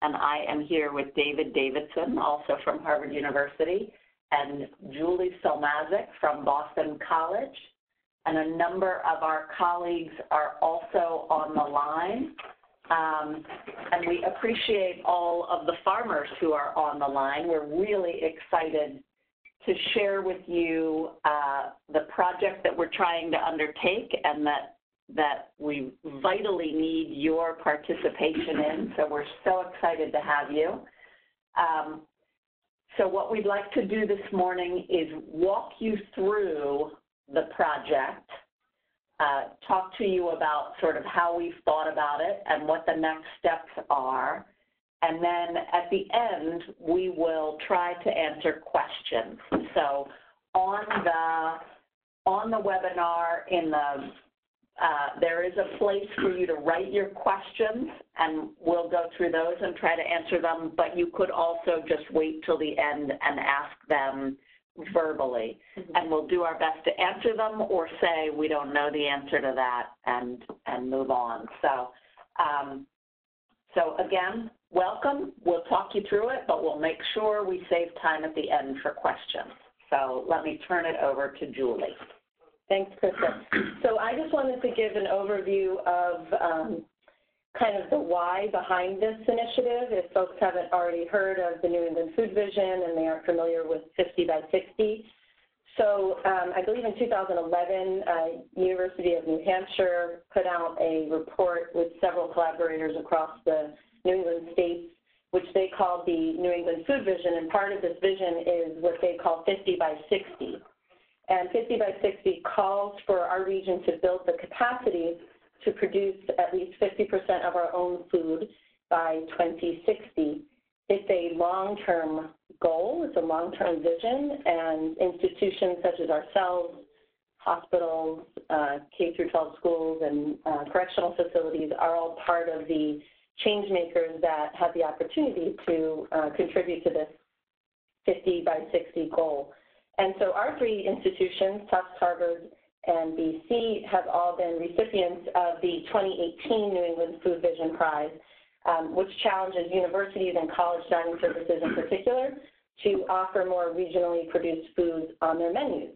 and I am here with David Davidson, also from Harvard University, and Julie Solmazic from Boston College. And a number of our colleagues are also on the line. And we appreciate all of the farmers who are on the line. We're really excited to share with you the project that we're trying to undertake and that we vitally need your participation in. So we're so excited to have you. So what we'd like to do this morning is walk you through the project, talk to you about sort of how we've thought about it and what the next steps are. And then at the end, we will try to answer questions. So on the webinar, there is a place for you to write your questions, and we'll go through those and try to answer them, but you could also just wait till the end and ask them verbally. And we'll do our best to answer them or say we don't know the answer to that and move on. So again, welcome. We'll talk you through it, but we'll make sure we save time at the end for questions. So let me turn it over to Julie. Thanks, Krista. So I just wanted to give an overview of kind of the why behind this initiative. If folks haven't already heard of the New England Food Vision and they aren't familiar with 50 by 60. So I believe in 2011, University of New Hampshire put out a report with several collaborators across the New England states, which they called the New England Food Vision, and part of this vision is what they call 50 by 60. And 50 by 60 calls for our region to build the capacity to produce at least 50% of our own food by 2060. It's a long-term goal, it's a long-term vision, and institutions such as ourselves, hospitals, K-12 schools, and correctional facilities are all part of the change makers that have the opportunity to contribute to this 50 by 60 goal. And so our three institutions, Tufts, Harvard, and BC, have all been recipients of the 2018 New England Food Vision Prize, which challenges universities and college dining services in particular to offer more regionally produced foods on their menus.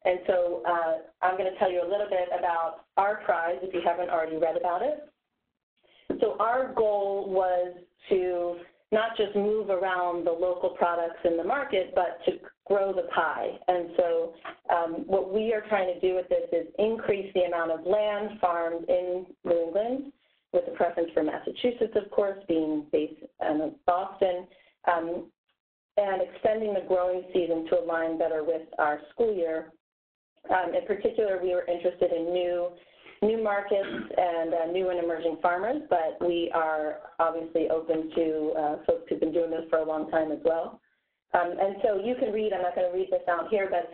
And so I'm going to tell you a little bit about our prize if you haven't already read about it. So our goal was to not just move around the local products in the market, but to grow the pie. And so what we are trying to do with this is increase the amount of land farmed in New England, with a preference for Massachusetts, of course, being based in Boston, and extending the growing season to align better with our school year. In particular, we were interested in new markets and new and emerging farmers, but we are obviously open to folks who've been doing this for a long time as well. And so you can read, I'm not going to read this out here, but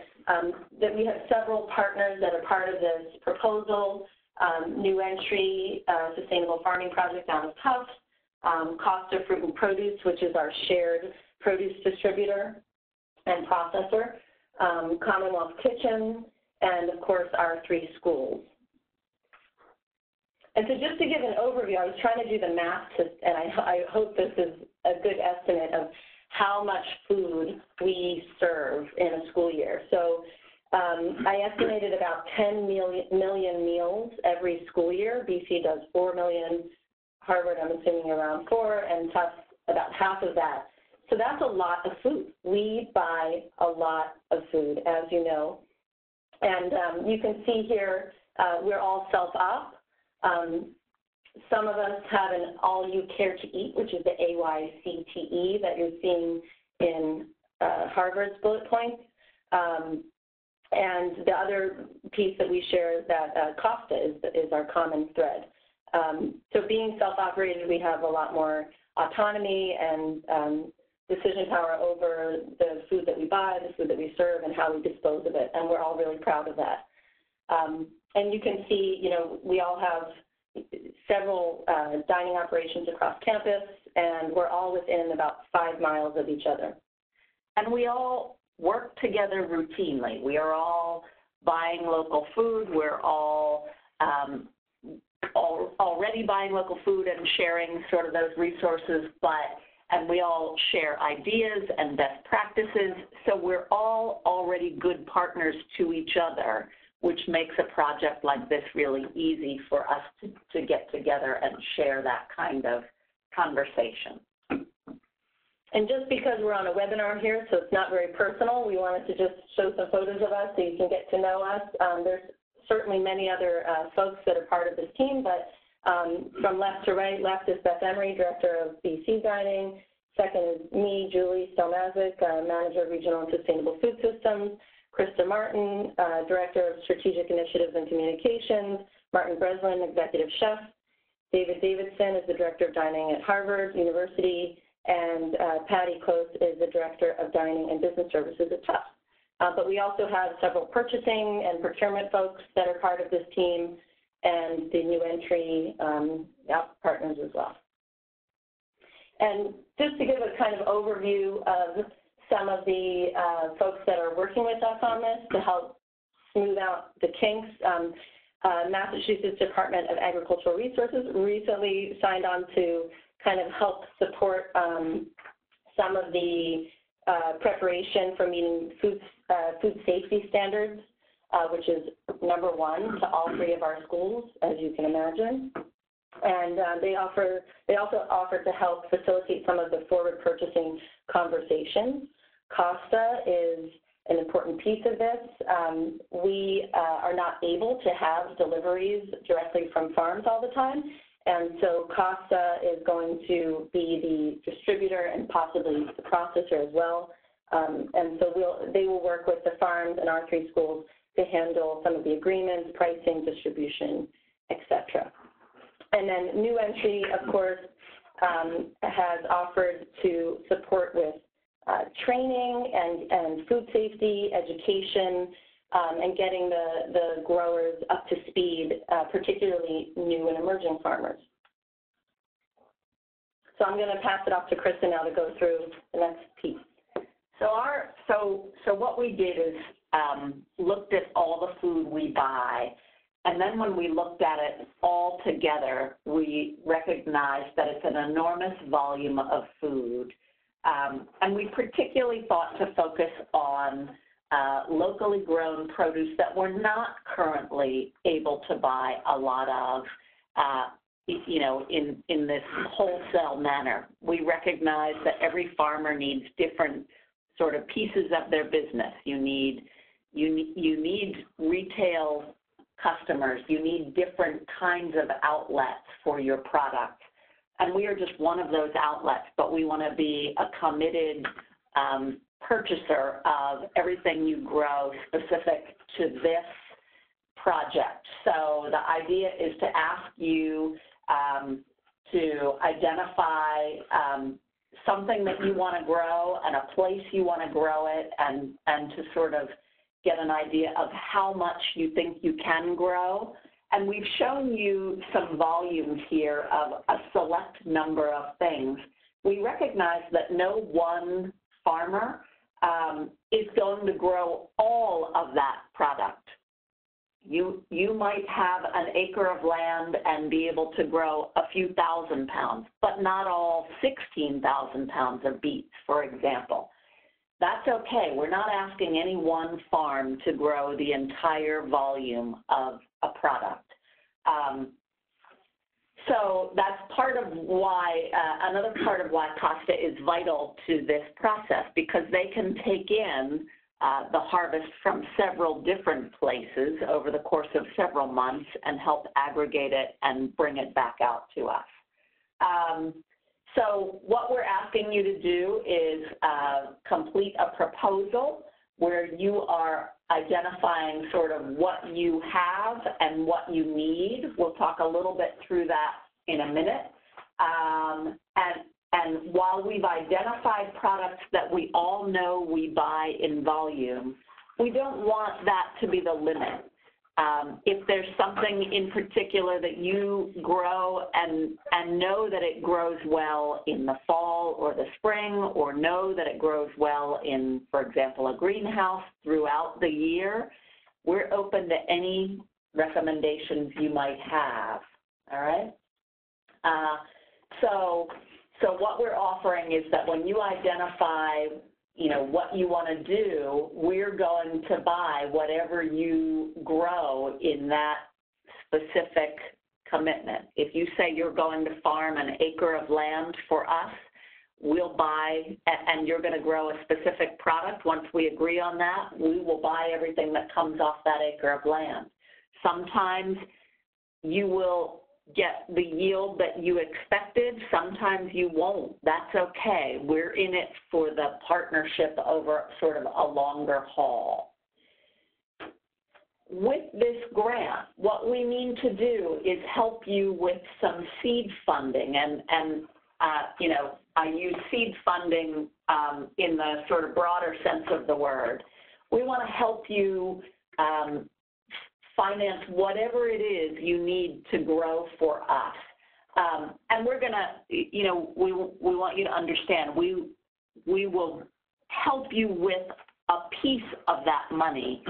that we have several partners that are part of this proposal. New Entry Sustainable Farming Project down at Tufts, Costa Fruit and Produce, which is our shared produce distributor and processor, Commonwealth Kitchen, and of course our three schools. And so just to give an overview, I was trying to do the math, and I hope this is a good estimate of how much food we serve in a school year. So I estimated about 10 million meals every school year. BC does 4 million, Harvard I'm assuming around 4, and Tufts about half of that. So that's a lot of food. We buy a lot of food, as you know. And you can see here, we're all self-op. Some of us have an All You Care to Eat, which is the AYCTE that you're seeing in Harvard's bullet points. And the other piece that we share is that Costa is our common thread. So being self-operated, we have a lot more autonomy and decision power over the food that we buy, the food that we serve, and how we dispose of it, and we're all really proud of that. And you can see, you know, we all have several dining operations across campus, and we're all within about 5 miles of each other. And we all work together routinely. We are all buying local food. We're all already buying local food and sharing sort of those resources, and we all share ideas and best practices, so we're all already good partners to each other, which makes a project like this really easy for us to get together and share that kind of conversation. And just because we're on a webinar here, so it's not very personal, we wanted to just show some photos of us so you can get to know us. There's certainly many other folks that are part of this team, but from left to right, left is Beth Emery, Director of BC Dining. Second is me, Julie Stelmazic, Manager of Regional and Sustainable Food Systems. Krista Martin, Director of Strategic Initiatives and Communications. Martin Breslin, Executive Chef. David Davidson is the Director of Dining at Harvard University. And Patty Close is the Director of Dining and Business Services at Tufts. But we also have several purchasing and procurement folks that are part of this team, and the new entry partners as well. And just to give a kind of overview of some of the folks that are working with us on this to help smooth out the kinks, Massachusetts Department of Agricultural Resources recently signed on to kind of help support some of the preparation for meeting food safety standards, which is number one to all three of our schools, as you can imagine. And they also offer to help facilitate some of the forward purchasing conversations. Costa is an important piece of this. We are not able to have deliveries directly from farms all the time, and so Costa is going to be the distributor and possibly the processor as well. And so they will work with the farms and our three schools to handle some of the agreements, pricing, distribution, et cetera. And then New Entry, of course, has offered to support with training and food safety, education, and getting the growers up to speed, particularly new and emerging farmers. So I'm going to pass it off to Krista now to go through the next piece. So what we did is looked at all the food we buy, and then when we looked at it all together, we recognized that it's an enormous volume of food, and we particularly thought to focus on locally grown produce that we're not currently able to buy a lot of, in this wholesale manner. We recognize that every farmer needs different sort of pieces of their business. You need retail customers. You need different kinds of outlets for your product. And we are just one of those outlets, but we want to be a committed purchaser of everything you grow specific to this project. So the idea is to ask you to identify something that you want to grow and a place you want to grow it, and to sort of get an idea of how much you think you can grow. And we've shown you some volumes here of a select number of things. We recognize that no one farmer is going to grow all of that product. You might have an acre of land and be able to grow a few thousand pounds, but not all 16,000 pounds of beets, for example. That's okay. We're not asking any one farm to grow the entire volume of a product. So that's part of why, another part of why Costa is vital to this process, because they can take in the harvest from several different places over the course of several months and help aggregate it and bring it back out to us. So what we're asking you to do is complete a proposal where you are identifying sort of what you have and what you need. We'll talk a little bit through that in a minute. And while we've identified products that we all know we buy in volume, we don't want that to be the limit. If there's something in particular that you grow and know that it grows well in the fall or the spring, or know that it grows well in, for example, a greenhouse throughout the year, we're open to any recommendations you might have. all right? So what we're offering is that when you identify, what you want to do, we're going to buy whatever you grow in that specific commitment. If you say you're going to farm an acre of land for us, we'll buy, and you're going to grow a specific product. Once we agree on that, we will buy everything that comes off that acre of land. Sometimes you will get the yield that you expected. Sometimes you won't. That's okay. We're in it for the partnership over sort of a longer haul. With this grant, what we mean to do is help you with some seed funding, and I use seed funding in the sort of broader sense of the word. We want to help you finance whatever it is you need to grow for us. And we're going to, we want you to understand, we will help you with a piece of that money,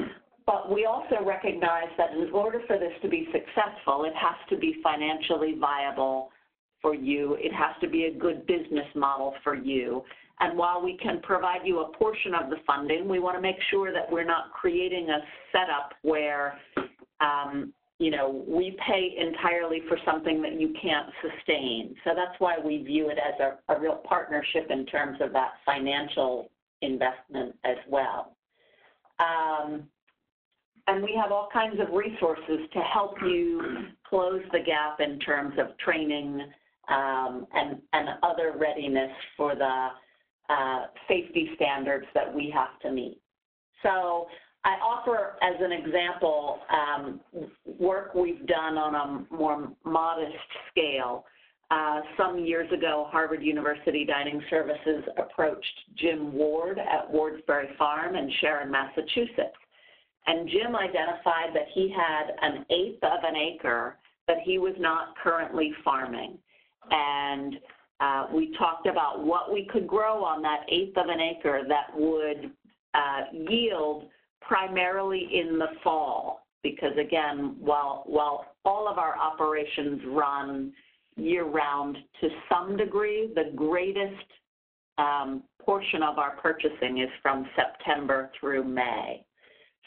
but we also recognize that in order for this to be successful, it has to be financially viable for you. It has to be a good business model for you. And while we can provide you a portion of the funding, we want to make sure that we're not creating a setup where, we pay entirely for something that you can't sustain. So that's why we view it as a real partnership in terms of that financial investment as well. And we have all kinds of resources to help you close the gap in terms of training and other readiness for the safety standards that we have to meet. So I offer as an example work we've done on a more modest scale. Some years ago, Harvard University Dining Services approached Jim Ward at Wardsbury Farm in Sharon, Massachusetts. And Jim identified that he had an eighth of an acre that he was not currently farming. And we talked about what we could grow on that eighth of an acre that would yield primarily in the fall, because again, while all of our operations run year-round to some degree, the greatest portion of our purchasing is from September through May.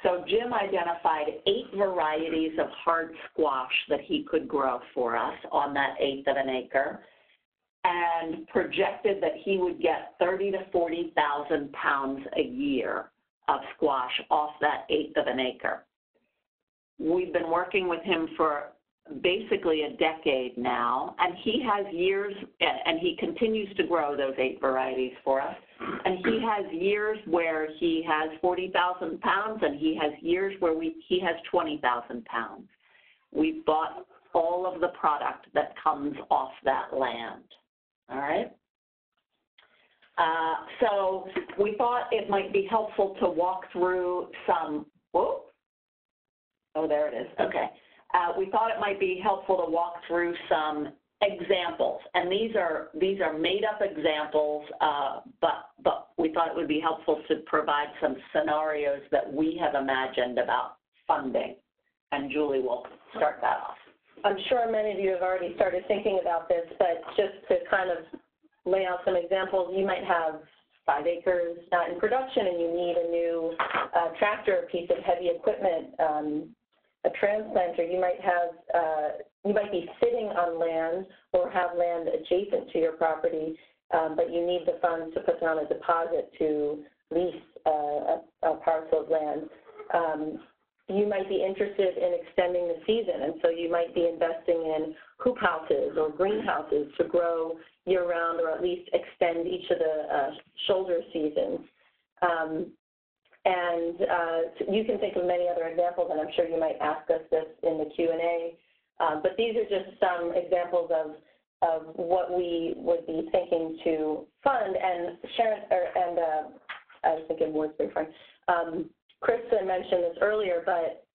So Jim identified 8 varieties of hard squash that he could grow for us on that eighth of an acre, and projected that he would get 30,000 to 40,000 pounds a year of squash off that eighth of an acre. We've been working with him for basically a decade now, and he has years, and he continues to grow those 8 varieties for us, and he has years where he has 40,000 pounds, and he has years where he has 20,000 pounds. We've bought all of the product that comes off that land, all right? So we thought it might be helpful to walk through some, oh, there it is, okay. We thought it might be helpful to walk through some examples, and these are made-up examples, but we thought it would be helpful to provide some scenarios that we have imagined about funding, and Julie will start that off. I'm sure many of you have already started thinking about this, but just to kind of lay out some examples, you might have 5 acres not in production and you need a new tractor, a piece of heavy equipment, a transplanter. You might be sitting on land or have land adjacent to your property, but you need the funds to put down a deposit to lease a parcel of land. You might be interested in extending the season, and so you might be investing in hoop houses or greenhouses to grow year-round or at least extend each of the shoulder seasons. You can think of many other examples, and I'm sure you might ask us this in the Q&A, but these are just some examples of what we would be thinking to fund. And Sharon, I was thinking Wardsbury Farm. Krista mentioned this earlier, but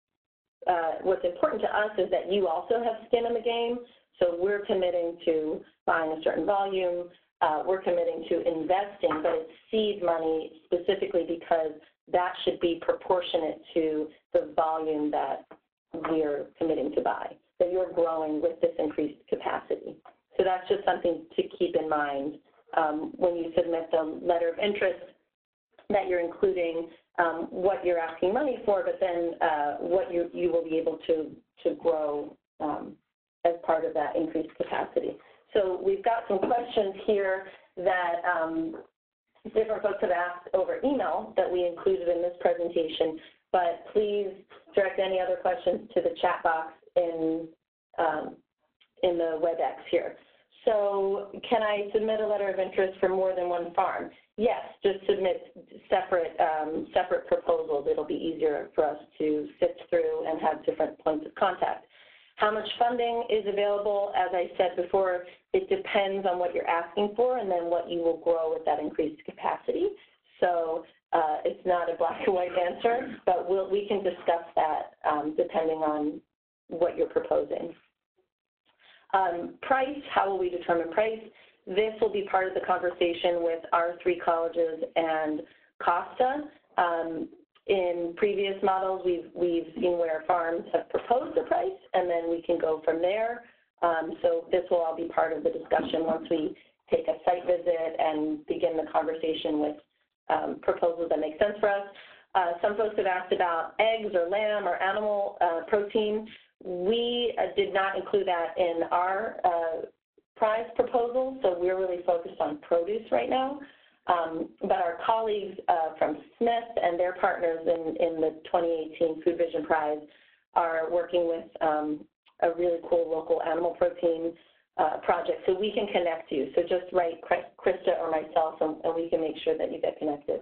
what's important to us is that you also have skin in the game. So we're committing to buying a certain volume. We're committing to investing, but it's seed money specifically because that should be proportionate to the volume that we're committing to buy. that you're growing with this increased capacity. So that's just something to keep in mind when you submit the letter of interest, that you're including what you're asking money for, but then what you will be able to grow as part of that increased capacity. So we've got some questions here that different folks have asked over email that we included in this presentation, but please direct any other questions to the chat box in the WebEx here. So can I submit a letter of interest for more than one farm? Yes, just submit separate proposals. It'll be easier for us to sift through and have different points of contact. How much funding is available? As I said before, it depends on what you're asking for and then what you will grow with that increased capacity. So it's not a black and white answer, but we can discuss that depending on what you're proposing. Price, how will we determine price? This will be part of the conversation with our 3 colleges and COSTA. In previous models, we've seen where farms have proposed a price, and then we can go from there. So this will all be part of the discussion once we take a site visit and begin the conversation with proposals that make sense for us. Some folks have asked about eggs or lamb or animal protein. We did not include that in our prize proposal, so we're really focused on produce right now. But our colleagues from Smith and their partners in the 2018 Food Vision Prize are working with a really cool local animal protein project, so we can connect you. So just write Krista or myself, and we can make sure that you get connected.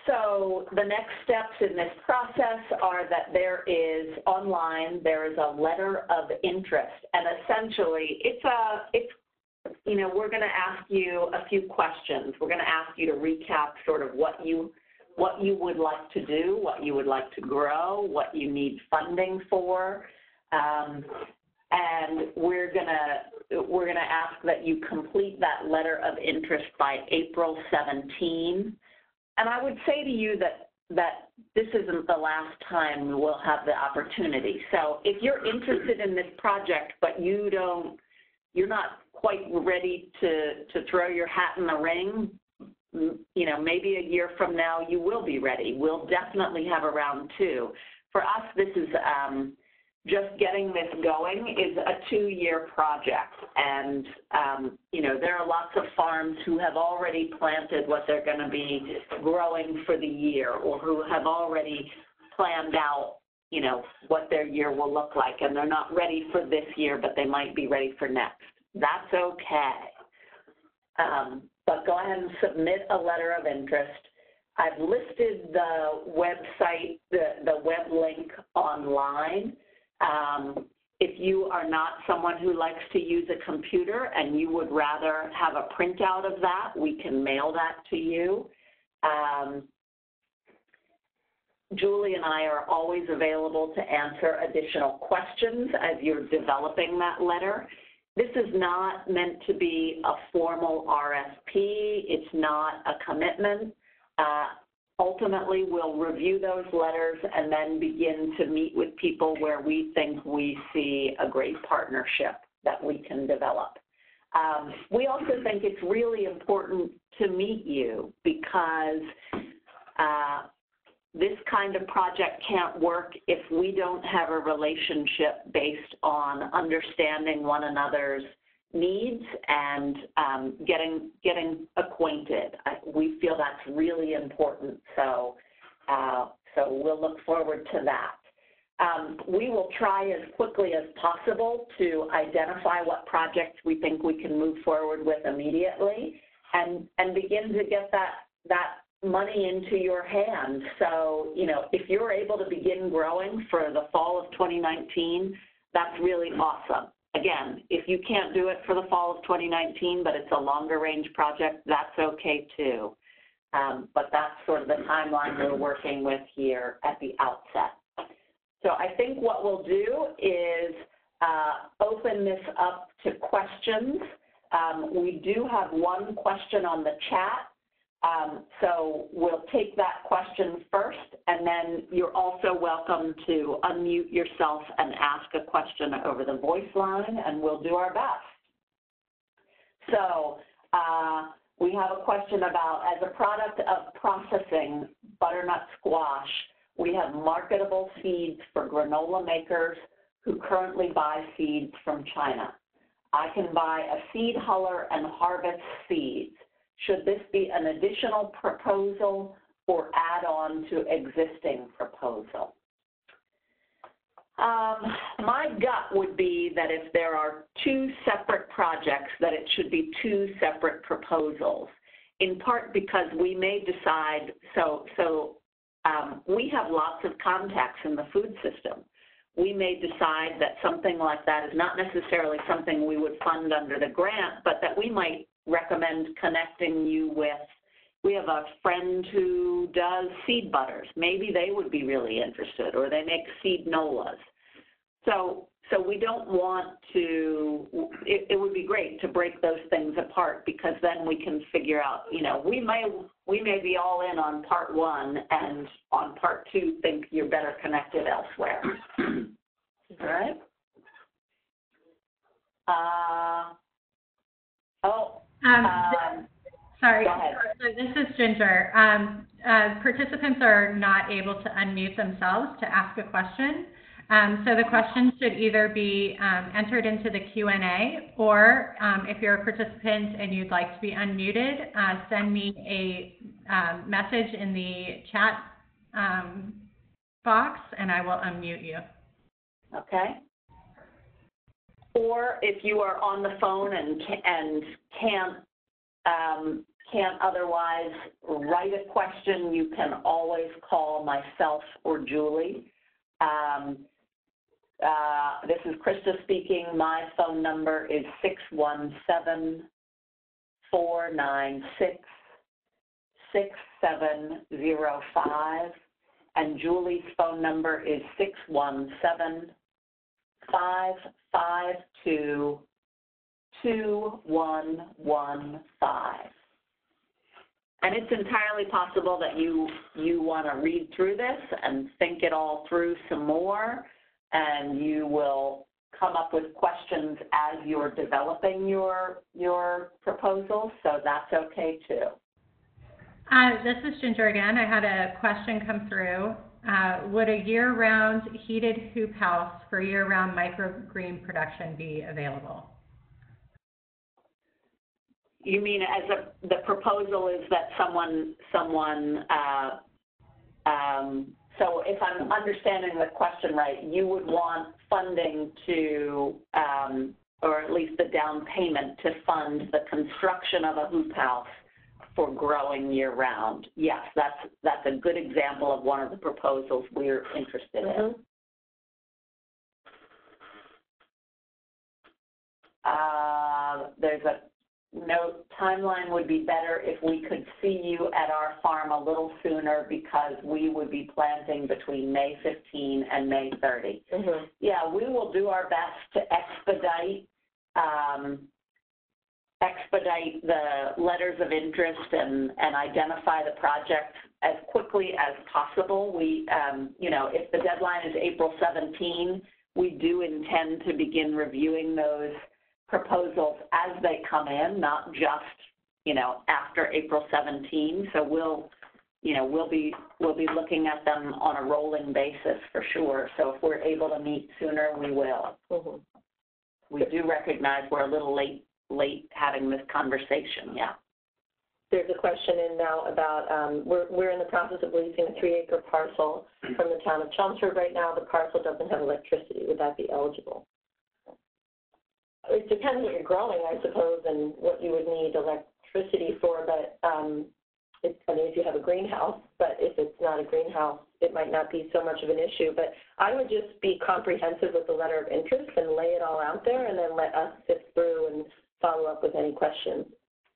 So the next steps in this process are that there is a letter of interest, and essentially we're going to ask you a few questions. We're going to ask you to recap sort of what you would like to do, what you would like to grow, what you need funding for, and we're going to ask that you complete that letter of interest by April 17. And I would say to you that this isn't the last time we'll have the opportunity. So if you're interested in this project, but you're not quite ready to throw your hat in the ring, maybe a year from now you will be ready. We'll definitely have a round 2. For us, this is just getting this going is a 2-year project, and there are lots of farms who have already planted what they're going to be growing for the year, or who have already planned out what their year will look like, and they're not ready for this year, but they might be ready for next. That's okay. But go ahead and submit a letter of interest. I've listed the website, the web link online. If you are not someone who likes to use a computer and you would rather have a printout of that, we can mail that to you. Julie and I are always available to answer additional questions as you're developing that letter. This is not meant to be a formal RFP. It's not a commitment. Ultimately, we'll review those letters and then begin to meet with people where we think we see a great partnership that we can develop. We also think it's really important to meet you because this kind of project can't work if we don't have a relationship based on understanding one another's needs and getting acquainted. We feel that's really important, so we'll look forward to that. We will try as quickly as possible to identify what projects we think we can move forward with immediately and begin to get that money into your hands. So, if you're able to begin growing for the fall of 2019, that's really awesome. Again, if you can't do it for the fall of 2019, but it's a longer range project, that's okay too. But that's sort of the timeline we're working with here at the outset. So I think what we'll do is open this up to questions. We do have one question on the chat. So we'll take that question first, and then you're also welcome to unmute yourself and ask a question over the voice line, and we'll do our best. So we have a question about, as a product of processing butternut squash, we have marketable seeds for granola makers who currently buy seeds from China. I can buy a seed huller and harvest seeds. Should this be an additional proposal or add on to existing proposal? My gut would be that if there are two separate projects, that it should be two separate proposals, in part because we may decide, we have lots of contacts in the food system. We may decide that something like that is not necessarily something we would fund under the grant, but that we might recommend connecting you with. We have a friend who does seed butters. Maybe they would be really interested, or they make seed nolas. So we don't want to, it would be great to break those things apart, because then we can figure out, we may be all in on part one, and on part two think you're better connected elsewhere. All right? Sorry, go ahead. So this is Ginger. Participants are not able to unmute themselves to ask a question. So the question should either be entered into the Q&A, or if you're a participant and you'd like to be unmuted, send me a message in the chat box, and I will unmute you. Okay. Or if you are on the phone and can't otherwise write a question, you can always call myself or Julie. This is Krista speaking. My phone number is 617-496-6705, and Julie's phone number is 617-552-2115. And it's entirely possible that you want to read through this and think it all through some more, and you will come up with questions as you're developing your proposal, so that's okay too. This is Ginger again. I had a question come through. Would a year-round heated hoop house for year-round microgreen production be available? You mean the proposal is that so if I'm understanding the question right, you would want funding to, or at least the down payment to fund the construction of a hoop house for growing year-round. Yes, that's a good example of one of the proposals we're interested in. There's a note, timeline would be better if we could see you at our farm a little sooner, because we would be planting between May 15 and May 30. Yeah, we will do our best to expedite the letters of interest and identify the project as quickly as possible. We, if the deadline is April 17, we do intend to begin reviewing those proposals as they come in, not just, after April 17. So we'll be looking at them on a rolling basis for sure. So if we're able to meet sooner, we will. We do recognize we're a little late having this conversation. Yeah. There's a question in now about, we're in the process of leasing a 3-acre parcel from the town of Chelmsford right now. The parcel doesn't have electricity. Would that be eligible? It depends what you're growing, I suppose, and what you would need electricity for, but if you have a greenhouse, but if it's not a greenhouse, it might not be so much of an issue. But I would just be comprehensive with the letter of interest and lay it all out there, and then let us sift through and follow up with any questions.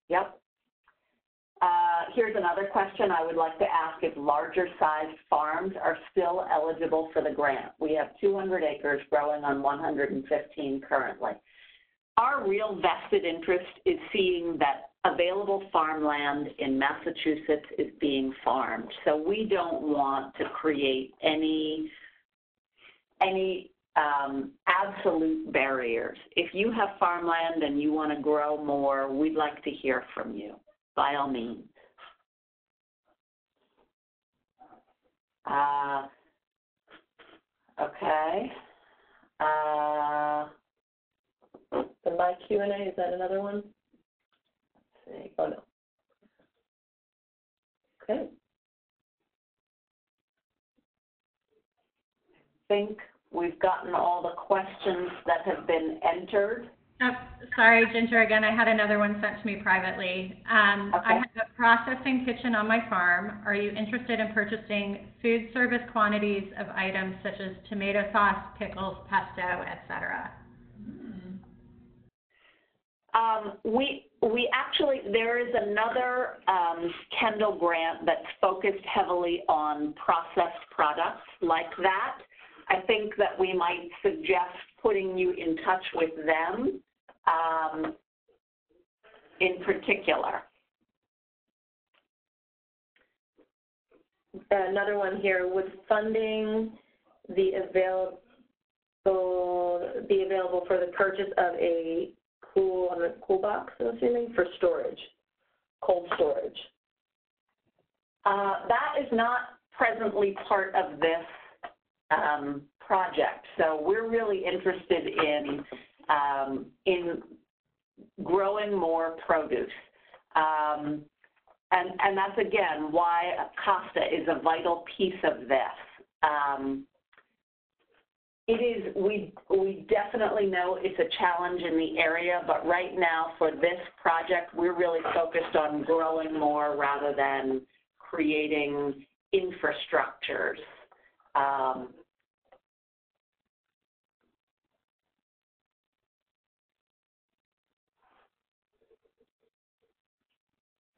Yep. Here's another question I would like to ask: if larger sized farms are still eligible for the grant. We have 200 acres growing on 115 currently. our real vested interest is seeing that available farmland in Massachusetts is being farmed. So we don't want to create any absolute barriers. If you have farmland and you want to grow more, we'd like to hear from you, by all means. Okay. The My Q&A, is that another one? Let's see. Oh, no. Okay. I think we've gotten all the questions that have been entered. Oh, sorry, Ginger, again, I had another one sent to me privately. I have a processing kitchen on my farm. Are you interested in purchasing food service quantities of items such as tomato sauce, pickles, pesto, etc.? We actually, there is another Kendall grant that's focused heavily on processed products like that. I think that we might suggest putting you in touch with them in particular. Another one here, would funding be available for the purchase of a cool box, I'm assuming, for storage, cold storage? That is not presently part of this project. So we're really interested in growing more produce. And that's, again, why Costa is a vital piece of this. It is, we definitely know it's a challenge in the area, but right now for this project, we're really focused on growing more rather than creating infrastructures.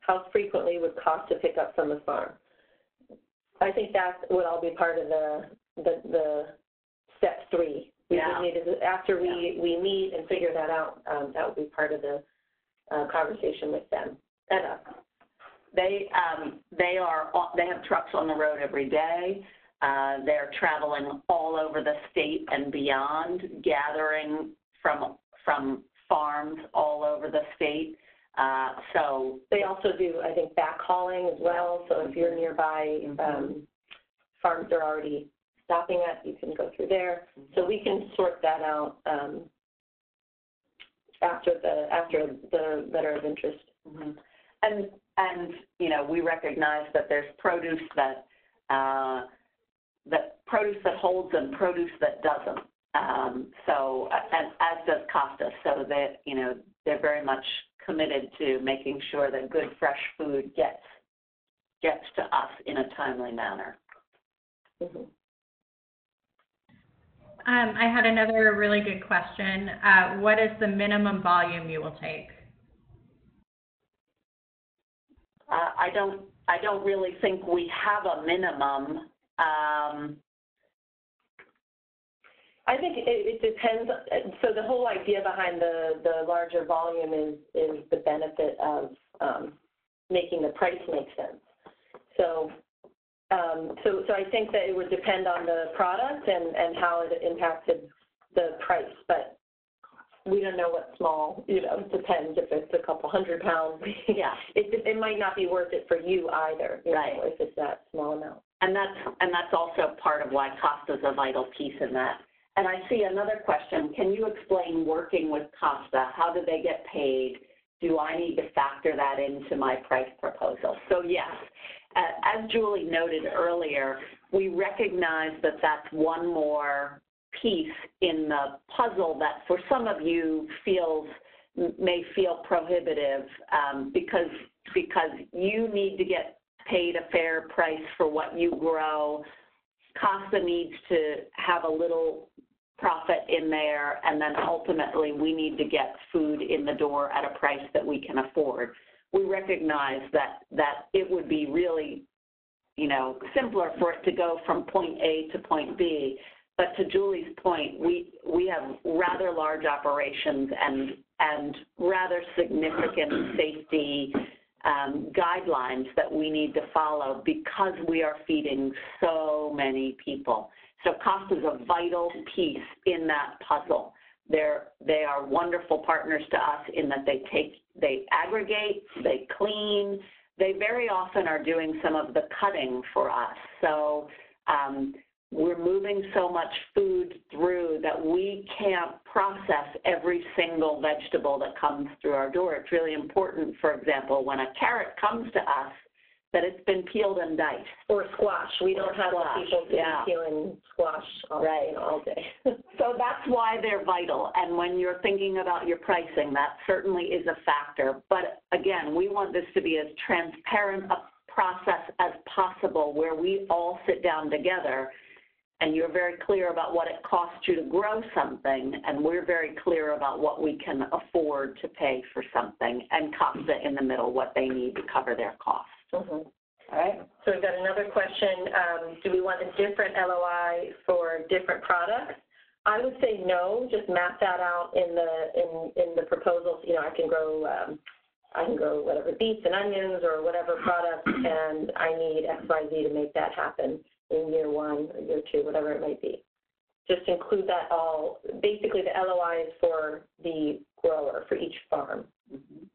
How frequently would Costa pick up from the farm? I think that would all be part of the step 3. Yeah. After we meet and figure that out, that would be part of the conversation with them and us. They have trucks on the road every day. They're traveling all over the state and beyond, gathering from farms all over the state. So they also do, I think, backhauling as well. So if you're nearby, farms are already stopping at, you can go through there. So we can sort that out after the letter of interest. Mm-hmm. And you know, we recognize that there's produce that holds and produce that doesn't. So and as does Costa. So that, you know, they're very much committed to making sure that good fresh food gets to us in a timely manner. Mm-hmm. I had another really good question. What is the minimum volume you will take? I don't really think we have a minimum. I think it depends. So the whole idea behind the larger volume is the benefit of making the price make sense. So I think that it would depend on the product and how it impacted the price, but we don't know what small, you know, it depends if it's a couple 100 pounds. Yeah. It might not be worth it for you either, you right. know, if it's that small amount. And that's also part of why Costa's a vital piece in that. And I see another question. Can you explain working with Costa? How do they get paid? Do I need to factor that into my price proposal? So yes, as Julie noted earlier, we recognize that that's one more piece in the puzzle that for some of you may feel prohibitive because you need to get paid a fair price for what you grow. Costa needs to have a little profit in there, and then ultimately we need to get food in the door at a price that we can afford. We recognize that it would be really, you know, simpler for it to go from point A to point B, But to Julie's point, we have rather large operations and rather significant safety guidelines that we need to follow because we are feeding so many people. So cost is a vital piece in that puzzle. They are wonderful partners to us in that they aggregate, they clean, they very often are doing some of the cutting for us. So we're moving so much food through that we can't process every single vegetable that comes through our door. It's really important, for example, when a carrot comes to us, that it's been peeled and diced. Or squash. We don't have the people to be peeling squash all day. So that's why they're vital. And when you're thinking about your pricing, that certainly is a factor. But again, we want this to be as transparent a process as possible where we all sit down together and you're very clear about what it costs you to grow something, and we're very clear about what we can afford to pay for something, and COPSA in the middle, what they need to cover their costs. Mm-hmm. All right. So we've got another question. Do we want a different LOI for different products? I would say no. Just map that out in the proposals. You know, I can grow whatever beets and onions or whatever products, and I need X, Y, Z to make that happen in year 1 or year 2, whatever it might be. Just include that all. Basically, the LOI is for the grower, for each farm. Mm-hmm.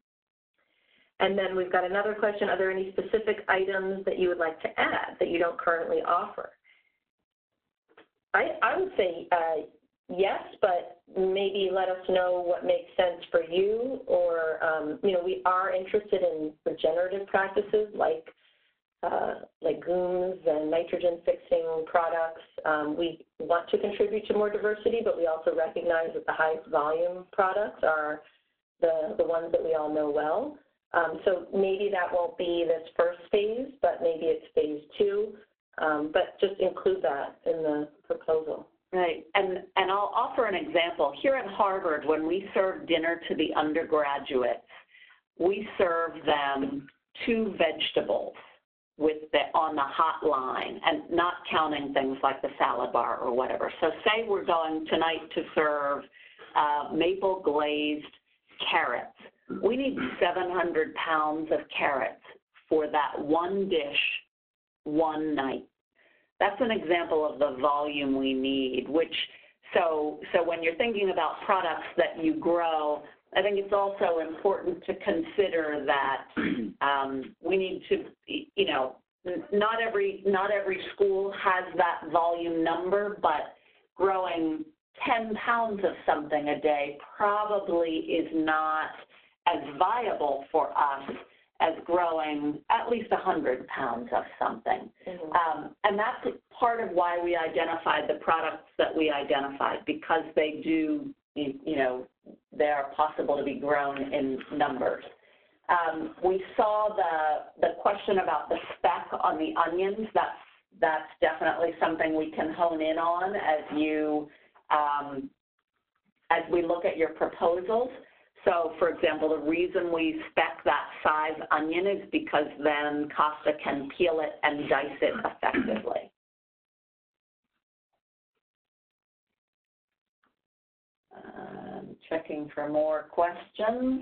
And then we've got another question. Are there any specific items that you would like to add that you don't currently offer? I would say yes, but maybe let us know what makes sense for you. Or, you know, we are interested in regenerative practices like legumes and nitrogen-fixing products. We want to contribute to more diversity, but we also recognize that the highest volume products are the ones that we all know well. So maybe that won't be this first phase, but maybe it's phase 2. But just include that in the proposal. Right, and I'll offer an example. Here at Harvard, when we serve dinner to the undergraduates, we serve them 2 vegetables on the hot line, and not counting things like the salad bar or whatever. So say we're going tonight to serve maple glazed carrots. We need 700 pounds of carrots for that one dish, one night. That's an example of the volume we need, so when you're thinking about products that you grow, I think it's also important to consider that we need to, you know, not every school has that volume number, but growing 10 pounds of something a day probably is not as viable for us as growing at least 100 pounds of something. Mm-hmm. And that's part of why we identified the products that we identified, because they do, you know, they are possible to be grown in numbers. We saw the question about the spec on the onions. That's definitely something we can hone in on as we look at your proposals. So, for example, the reason we spec that size onion is because then Costa can peel it and dice it effectively. Checking for more questions.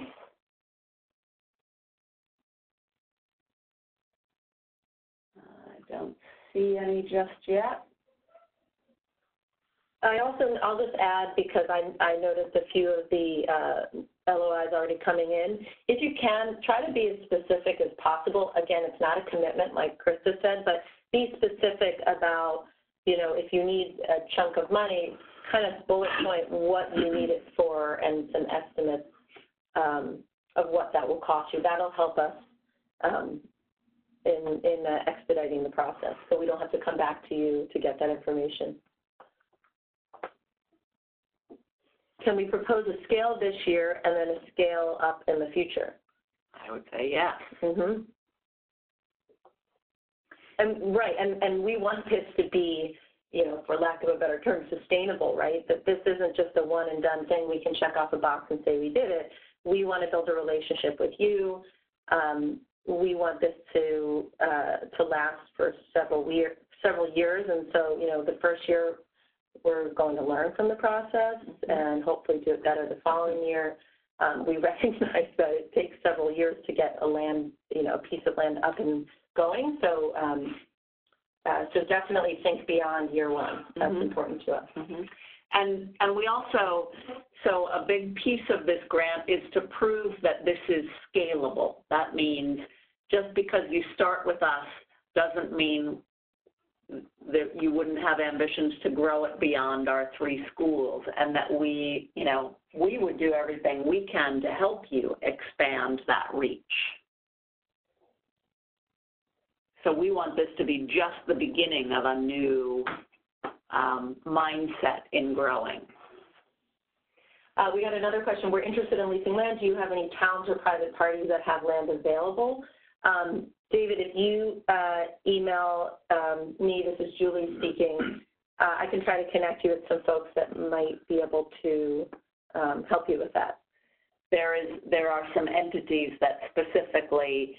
I don't see any just yet. I'll just add, because I noticed a few of the LOIs already coming in. If you can, try to be as specific as possible. Again, it's not a commitment like Krista said, but be specific about, you know, if you need a chunk of money, kind of bullet point what you need it for and some estimates of what that will cost you. That'll help us in expediting the process, so we don't have to come back to you to get that information. Can we propose a scale this year and then a scale up in the future? I would say yes. Mm-hmm. And we want this to be, you know, for lack of a better term, sustainable, right? That this isn't just a one and done thing we can check off a box and say we did it. We want to build a relationship with you. We want this to last for several years, and so, you know, the first year we're going to learn from the process and hopefully do it better the following year. We recognize that it takes several years to get a land, a piece of land up and going. So, so definitely think beyond year one. That's important to us. And we also, so a big piece of this grant is to prove that this is scalable. That means just because you start with us doesn't mean that you wouldn't have ambitions to grow it beyond our 3 schools, and that we would do everything we can to help you expand that reach. So we want this to be just the beginning of a new mindset in growing. We got another question. We're interested in leasing land. Do you have any towns or private parties that have land available? David, if you email me, this is Julie speaking, I can try to connect you with some folks that might be able to help you with that. There are some entities that specifically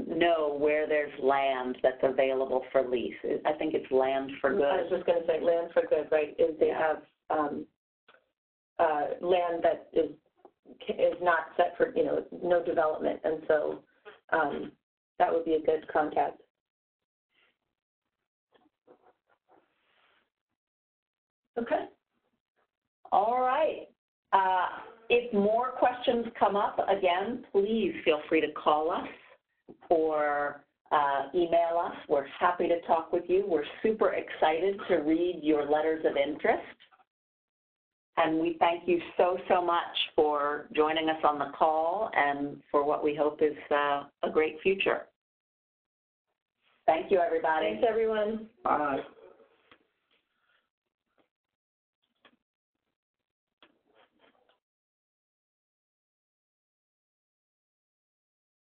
know where there's land that's available for lease. I think it's Land for Good. I was just going to say Land for Good, right? They have land that is not set for, no development, and so that would be a good contact. Okay. All right. If more questions come up, again, please feel free to call us or email us. We're happy to talk with you. We're super excited to read your letters of interest. And we thank you so, so much for joining us on the call and for what we hope is a great future. Thank you, everybody. Thanks, everyone. Bye.